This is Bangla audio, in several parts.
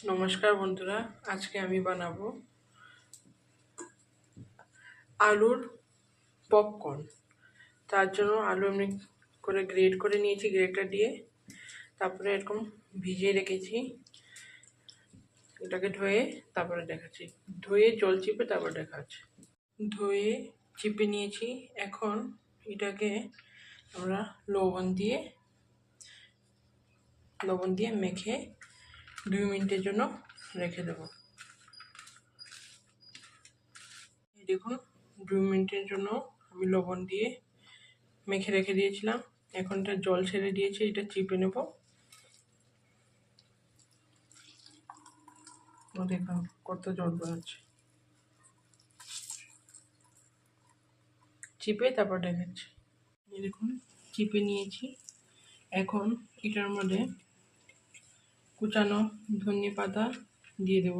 নমস্কার বন্ধুরা, আজকে আমি বানাবো আলুর পপকর্ন। তার জন্য আলু আমি করে গ্রেট করে নিয়েছি, গ্রেটার দিয়ে। তারপরে এরকম ভিজিয়ে রেখেছি, এটাকে ধুয়ে তারপরে দেখাচ্ছি। ধুয়ে জল চিপে তারপর দেখাচ্ছি। ধুয়ে চিপে নিয়েছি। এখন এটাকে আমরা লবণ দিয়ে মেখে 2 মিনিটের জন্য রেখে দেবো। দেখুন, 2 মিনিটের জন্য আমি লবণ দিয়ে মেখে রেখে দিয়েছিলাম। এখন এটা জল ছেড়ে দিয়েছে, এটা চিপে নেব। দেখুন কত জল বেরোচ্ছে। চিপে তারপর দেখাচ্ছি। দেখুন চিপে নিয়েছি। এখন এটার মধ্যে কুচানো ধনে পাতা দিয়ে দেব।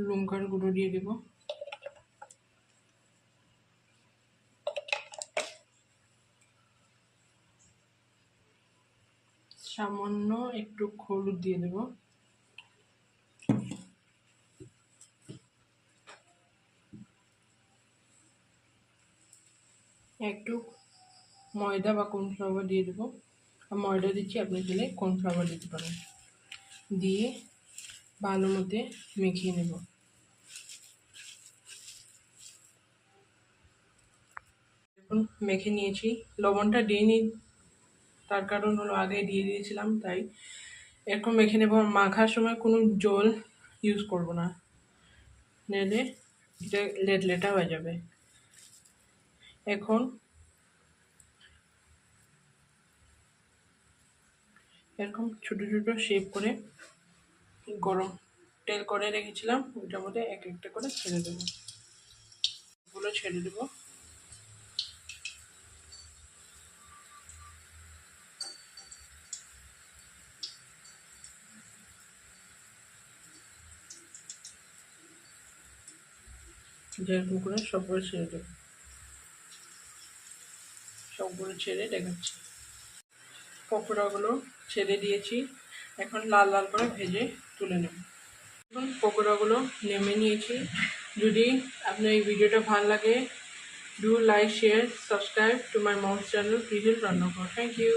লঙ্কার গুঁড়ো দিয়ে দেব। সামান্য একটু হলুদ দিয়ে দেব। একটু ময়দা বা কর্নফ্লাওয়ার দিয়ে দেবো। ময়দা দিচ্ছি, আপনি চাইলে কর্নফ্লাওয়ার দিতে পারেন। দিয়ে ভালো মতো মেখিয়ে নেব। দেখুন মেখে নিয়েছি। লবণটা দিইনি, তার কারণ হলো আগে দিয়ে দিয়েছিলাম, তাই এরকম মেখে নেব। মাখার সময় কোনো জল ইউজ করব না, নাহলে এটা লেটা হয়ে যাবে। এখন এরকম ছোটো ছোটো শেপ করে গরম তেল করে রেখেছিলাম, ওইটার মধ্যে এক একটা করে ছেড়ে দেবো। এগুলো ছেড়ে দেবো। যেরকম করে সবগুলো ছেড়ে দেবো। সবগুলো ছেড়ে দেখাচ্ছি। পকোড়াগুলো ছেড়ে দিয়েছি, এখন লাল লাল করে ভেজে তুলে নেব। এখন পকোড়াগুলো নেমে নিয়েছি। যদি আপনার এই ভিডিওটা ভালো লাগে, do like, share, subscribe to my mom's channel, Prijal Rannaghar. Thank you.